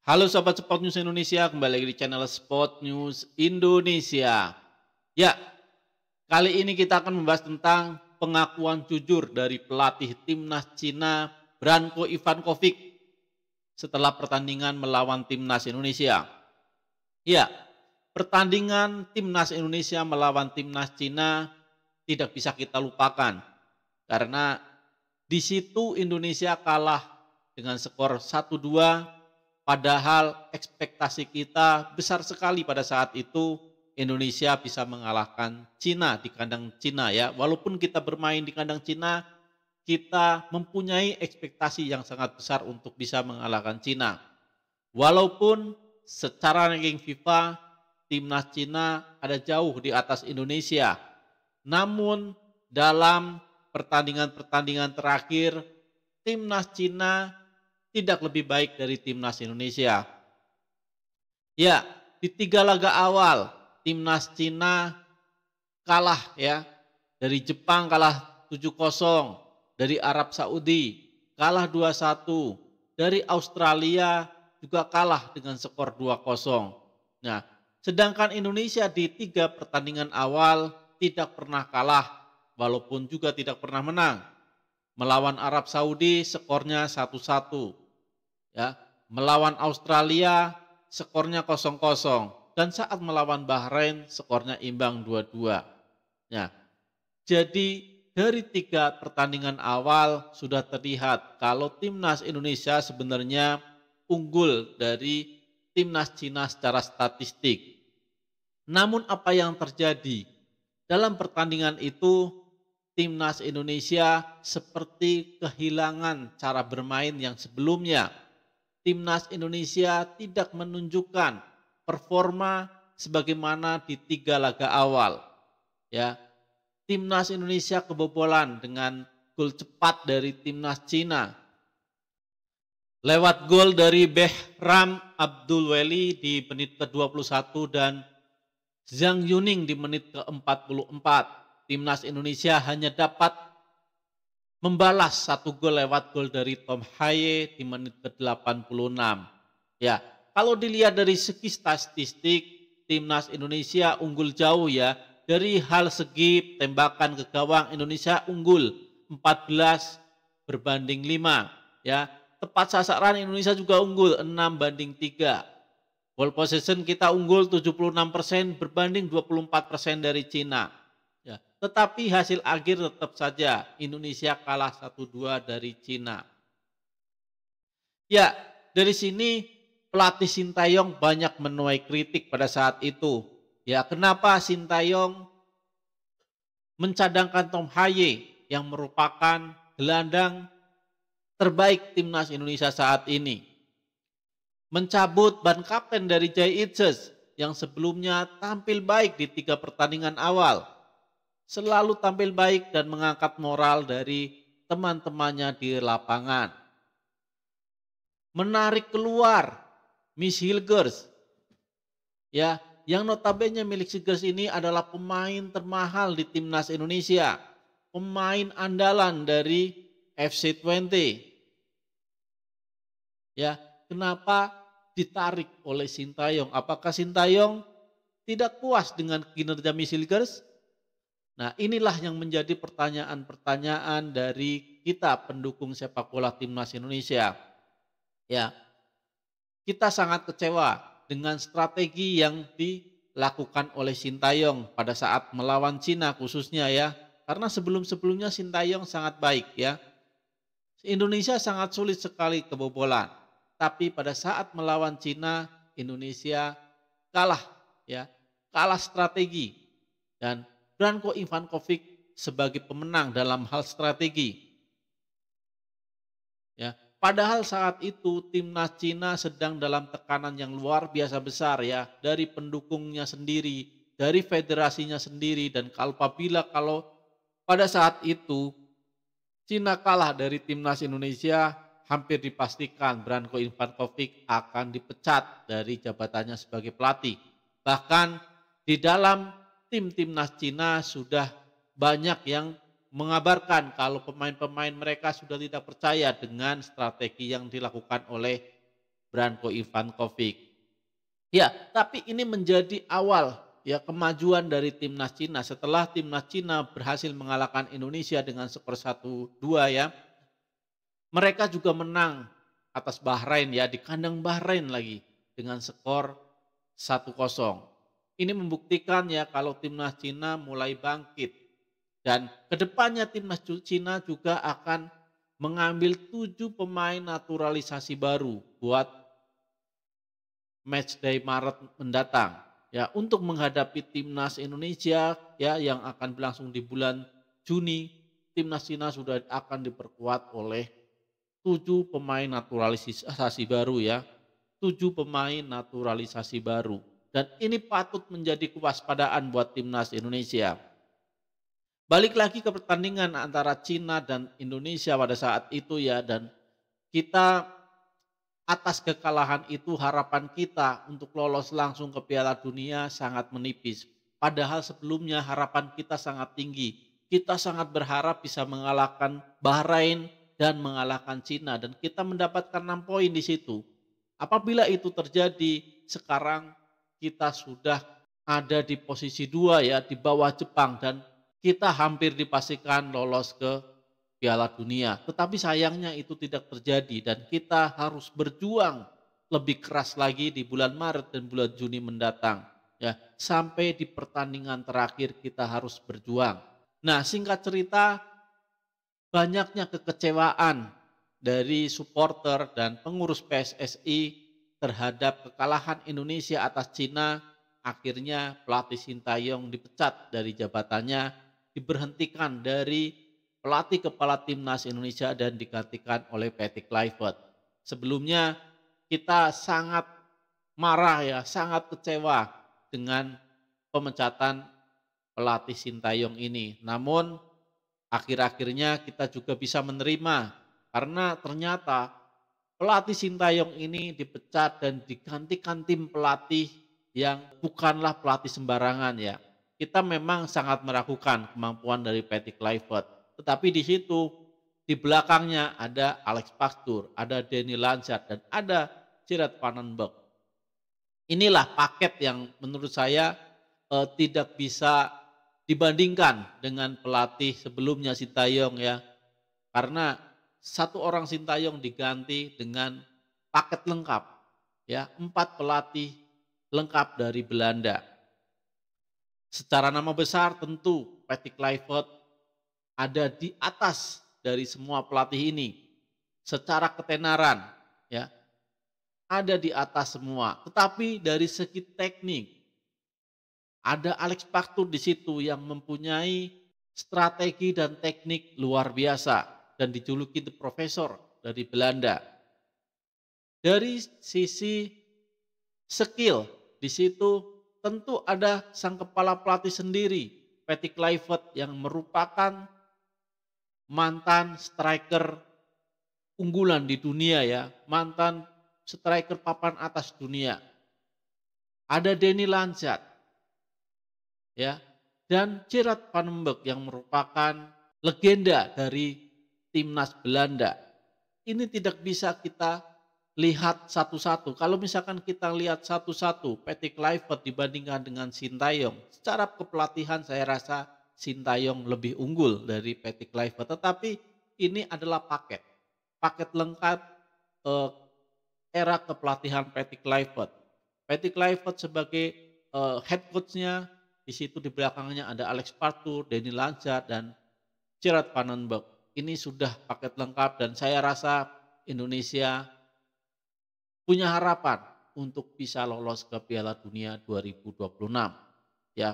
Halo Sobat Sport News Indonesia, kembali lagi di channel Sport News Indonesia. Ya, kali ini kita akan membahas tentang pengakuan jujur dari pelatih timnas Cina Branko Ivankovic setelah pertandingan melawan timnas Indonesia. Ya, pertandingan timnas Indonesia melawan timnas Cina tidak bisa kita lupakan karena di situ Indonesia kalah dengan skor 1-2. Padahal ekspektasi kita besar sekali pada saat itu Indonesia bisa mengalahkan Cina di kandang Cina ya. Walaupun kita bermain di kandang Cina, kita mempunyai ekspektasi yang sangat besar untuk bisa mengalahkan Cina. Walaupun secara ranking FIFA timnas Cina ada jauh di atas Indonesia. Namun dalam pertandingan-pertandingan terakhir timnas Cina tidak lebih baik dari timnas Indonesia. Ya, di 3 laga awal timnas Cina kalah ya. Dari Jepang kalah 7-0, dari Arab Saudi kalah 2-1, dari Australia juga kalah dengan skor 2-0. Nah, sedangkan Indonesia di 3 pertandingan awal tidak pernah kalah walaupun juga tidak pernah menang. Melawan Arab Saudi skornya 1-1. Ya, melawan Australia skornya 0-0 dan saat melawan Bahrain skornya imbang 2-2. Nah, jadi dari 3 pertandingan awal sudah terlihat kalau timnas Indonesia sebenarnya unggul dari timnas Cina secara statistik. Namun apa yang terjadi? Dalam pertandingan itu timnas Indonesia seperti kehilangan cara bermain yang sebelumnya. Timnas Indonesia tidak menunjukkan performa sebagaimana di 3 laga awal. Ya, timnas Indonesia kebobolan dengan gol cepat dari timnas Cina. Lewat gol dari Behram Abdulweli di menit ke-21 dan Zhang Yuning di menit ke-44. Timnas Indonesia hanya dapat membalas 1 gol lewat gol dari Tom Haye di menit ke-86. Ya, kalau dilihat dari segi statistik, timnas Indonesia unggul jauh ya. Dari hal segi tembakan ke gawang Indonesia unggul 14 berbanding 5 ya. Tepat sasaran Indonesia juga unggul 6-3. Ball possession kita unggul 76% berbanding 24% dari Cina. Ya, tetapi hasil akhir tetap saja Indonesia kalah 1-2 dari Cina. Ya, dari sini pelatih Sintayong banyak menuai kritik pada saat itu. Ya, kenapa Sintayong mencadangkan Tom Haye yang merupakan gelandang terbaik timnas Indonesia saat ini. Mencabut ban kapten dari Jay Itzes yang sebelumnya tampil baik di 3 pertandingan awal. Selalu tampil baik dan mengangkat moral dari teman-temannya di lapangan. Menarik keluar Miss Hilgers. Ya, yang notabene milik Hilgers ini adalah pemain termahal di timnas Indonesia. Pemain andalan dari FC20. Ya, kenapa ditarik oleh Sintayong? Apakah Sintayong tidak puas dengan kinerja Miss Hilgers? Nah, inilah yang menjadi pertanyaan-pertanyaan dari kita pendukung sepak bola timnas Indonesia. Ya, kita sangat kecewa dengan strategi yang dilakukan oleh Sintayong pada saat melawan Cina khususnya ya. Karena sebelum-sebelumnya Sintayong sangat baik ya. Indonesia sangat sulit sekali kebobolan. Tapi pada saat melawan Cina, Indonesia kalah ya, kalah strategi. Dan Branko Ivankovic sebagai pemenang dalam hal strategi. Ya, padahal saat itu timnas Cina sedang dalam tekanan yang luar biasa besar ya, dari pendukungnya sendiri, dari federasinya sendiri, dan apabila kalau pada saat itu Cina kalah dari timnas Indonesia, hampir dipastikan Branko Ivankovic akan dipecat dari jabatannya sebagai pelatih. Bahkan di dalam timnas Cina sudah banyak yang mengabarkan kalau pemain-pemain mereka sudah tidak percaya dengan strategi yang dilakukan oleh Branko Ivankovic. Ya, tapi ini menjadi awal ya kemajuan dari timnas Cina setelah timnas Cina berhasil mengalahkan Indonesia dengan skor 1-2 ya. Mereka juga menang atas Bahrain ya di kandang Bahrain lagi dengan skor 1-0. Ini membuktikan ya kalau timnas Cina mulai bangkit dan kedepannya timnas Cina juga akan mengambil 7 pemain naturalisasi baru buat matchday Maret mendatang ya untuk menghadapi timnas Indonesia ya yang akan berlangsung di bulan Juni. Timnas Cina sudah akan diperkuat oleh 7 pemain naturalisasi baru ya. 7 pemain naturalisasi baru. Dan ini patut menjadi kewaspadaan buat timnas Indonesia. Balik lagi ke pertandingan antara Cina dan Indonesia pada saat itu ya, dan kita atas kekalahan itu harapan kita untuk lolos langsung ke Piala Dunia sangat menipis. Padahal sebelumnya harapan kita sangat tinggi. Kita sangat berharap bisa mengalahkan Bahrain dan mengalahkan Cina dan kita mendapatkan 6 poin di situ. Apabila itu terjadi, sekarang kita sudah ada di posisi 2 ya, di bawah Jepang dan kita hampir dipastikan lolos ke Piala Dunia. Tetapi sayangnya itu tidak terjadi dan kita harus berjuang lebih keras lagi di bulan Maret dan bulan Juni mendatang. Ya, sampai di pertandingan terakhir kita harus berjuang. Nah, singkat cerita, banyaknya kekecewaan dari supporter dan pengurus PSSI terhadap kekalahan Indonesia atas Cina. Akhirnya pelatih Sintayong dipecat dari jabatannya, diberhentikan dari pelatih kepala timnas Indonesia dan digantikan oleh Patrick Kluivert. Sebelumnya kita sangat marah ya, sangat kecewa dengan pemecatan pelatih Sintayong ini. Namun akhir-akhirnya kita juga bisa menerima karena ternyata pelatih Sintayong ini dipecat dan digantikan tim pelatih yang bukanlah pelatih sembarangan ya. Kita memang sangat meragukan kemampuan dari Patrick Kluivert. Tetapi di situ di belakangnya ada Alex Pastoor, ada Danny Lanzard dan ada Gerard Van den Berg. Inilah paket yang menurut saya tidak bisa dibandingkan dengan pelatih sebelumnya Sintayong ya. Karena satu orang Sintayong diganti dengan paket lengkap ya, 4 pelatih lengkap dari Belanda. Secara nama besar tentu Patrick Kluivert ada di atas dari semua pelatih ini. Secara ketenaran ya, ada di atas semua. Tetapi dari segi teknik ada Alex Pastoor di situ yang mempunyai strategi dan teknik luar biasa dan dijuluki The Professor dari Belanda. Dari sisi skill di situ tentu ada sang kepala pelatih sendiri, Patrick Kluivert yang merupakan mantan striker unggulan di dunia ya, mantan striker papan atas dunia. Ada Danny Lanzard ya, dan Gerard Van den Berg yang merupakan legenda dari timnas Belanda. Ini tidak bisa kita lihat satu-satu. Kalau misalkan kita lihat satu-satu Patrick Kluivert dibandingkan dengan Sintayong, secara kepelatihan saya rasa Sintayong lebih unggul dari Patrick Kluivert. Tetapi ini adalah paket lengkap era kepelatihan Patrick Kluivert. Patrick Kluivert sebagai head coach-nya, di situ di belakangnya ada Alex Pastoor, Danny Lanzard dan Gerard Van den Berg. Ini sudah paket lengkap dan saya rasa Indonesia punya harapan untuk bisa lolos ke Piala Dunia 2026 ya.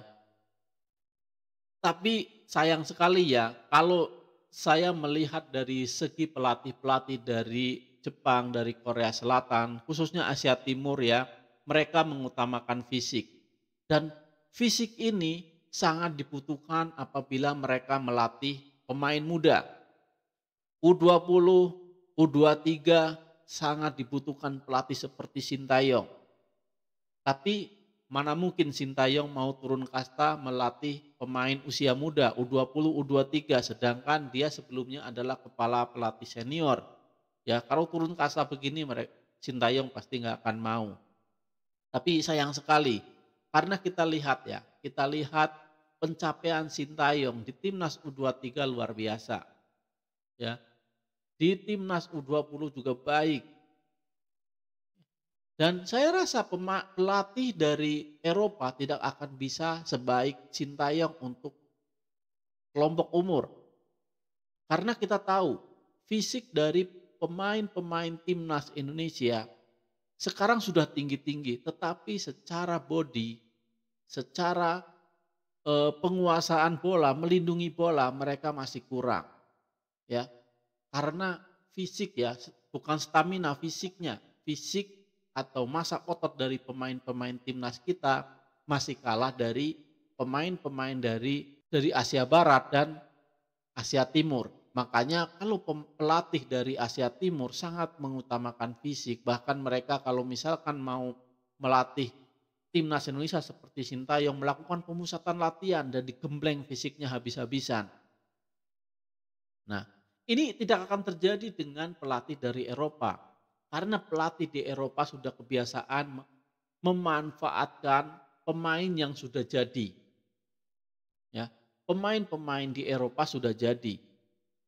Tapi sayang sekali ya kalau saya melihat dari segi pelatih-pelatih dari Jepang, dari Korea Selatan, khususnya Asia Timur ya, mereka mengutamakan fisik. Dan fisik ini sangat dibutuhkan apabila mereka melatih pemain muda. U20, U23 sangat dibutuhkan pelatih seperti Sintayong. Tapi mana mungkin Sintayong mau turun kasta melatih pemain usia muda U20, U23 sedangkan dia sebelumnya adalah kepala pelatih senior. Ya, kalau turun kasta begini Sintayong pasti nggak akan mau. Tapi sayang sekali, karena kita lihat pencapaian Sintayong di Timnas U23 luar biasa, ya. Di Timnas U20 juga baik. Dan saya rasa pelatih dari Eropa tidak akan bisa sebaik Sintayong untuk kelompok umur. Karena kita tahu fisik dari pemain-pemain Timnas Indonesia sekarang sudah tinggi-tinggi, tetapi secara body, secara penguasaan bola, melindungi bola mereka masih kurang, ya. Karena fisik ya, bukan stamina, fisiknya. Fisik atau massa otot dari pemain-pemain timnas kita masih kalah dari pemain-pemain dari Asia Barat dan Asia Timur. Makanya kalau pelatih dari Asia Timur sangat mengutamakan fisik, bahkan mereka kalau misalkan mau melatih timnas Indonesia seperti Sintayong melakukan pemusatan latihan dan digembleng fisiknya habis-habisan. Nah, ini tidak akan terjadi dengan pelatih dari Eropa. Karena pelatih di Eropa sudah kebiasaan memanfaatkan pemain yang sudah jadi. Ya, pemain-pemain di Eropa sudah jadi.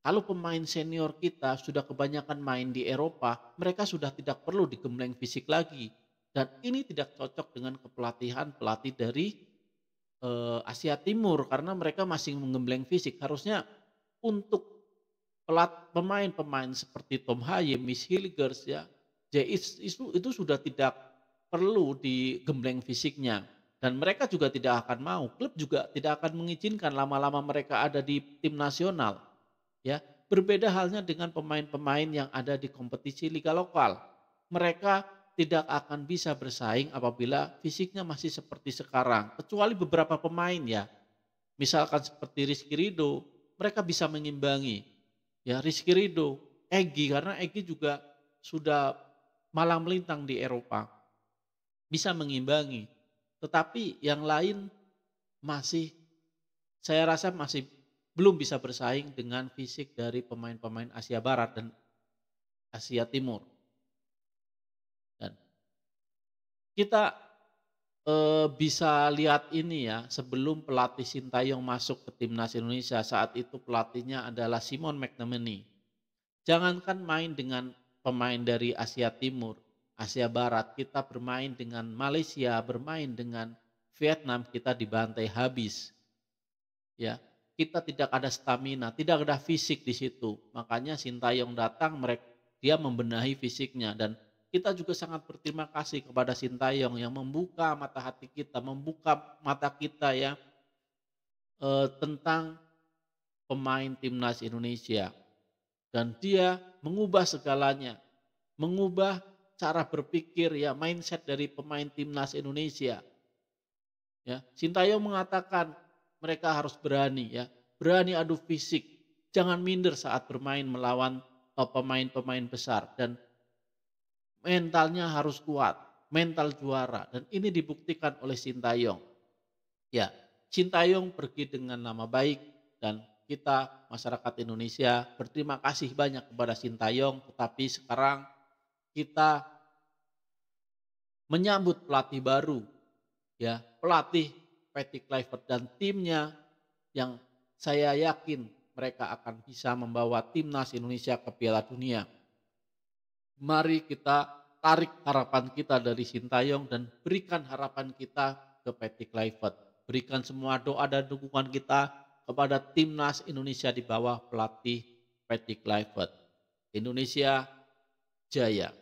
Kalau pemain senior kita sudah kebanyakan main di Eropa, mereka sudah tidak perlu digembleng fisik lagi. Dan ini tidak cocok dengan kepelatihan pelatih dari Asia Timur karena mereka masih menggembleng fisik. Harusnya untuk pemain-pemain seperti Tom Haye, Miss Hilgers ya, itu sudah tidak perlu digembleng fisiknya dan mereka juga tidak akan mau. Klub juga tidak akan mengizinkan lama-lama mereka ada di tim nasional. Ya, berbeda halnya dengan pemain-pemain yang ada di kompetisi liga lokal. Mereka tidak akan bisa bersaing apabila fisiknya masih seperti sekarang, kecuali beberapa pemain ya. Misalkan seperti Rizky Ridho, mereka bisa mengimbangi. Ya Rizky Ridho, Egy karena Egy juga sudah malang melintang di Eropa. Bisa mengimbangi. Tetapi yang lain masih saya rasa masih belum bisa bersaing dengan fisik dari pemain-pemain Asia Barat dan Asia Timur. Dan kita bisa lihat ini ya, sebelum pelatih Sintayong masuk ke timnas Indonesia, saat itu pelatihnya adalah Simon McManamy. Jangankan main dengan pemain dari Asia Timur, Asia Barat, kita bermain dengan Malaysia, bermain dengan Vietnam, kita dibantai habis. Ya, kita tidak ada stamina, tidak ada fisik di situ. Makanya Sintayong datang, dia membenahi fisiknya dan kita juga sangat berterima kasih kepada Sintayong yang membuka mata hati kita, membuka mata kita ya tentang pemain timnas Indonesia. Dan dia mengubah segalanya, mengubah cara berpikir ya mindset dari pemain timnas Indonesia. Ya, Sintayong mengatakan mereka harus berani ya, berani adu fisik, jangan minder saat bermain melawan pemain-pemain besar dan mentalnya harus kuat, mental juara dan ini dibuktikan oleh Sintayong. Ya, Sintayong pergi dengan nama baik dan kita masyarakat Indonesia berterima kasih banyak kepada Sintayong, tetapi sekarang kita menyambut pelatih baru ya, pelatih Patty Kluivert dan timnya yang saya yakin mereka akan bisa membawa timnas Indonesia ke Piala Dunia. Mari kita tarik harapan kita dari Sintayong dan berikan harapan kita ke Patty Kluivert. Berikan semua doa dan dukungan kita kepada timnas Indonesia di bawah pelatih Patty Kluivert. Indonesia jaya.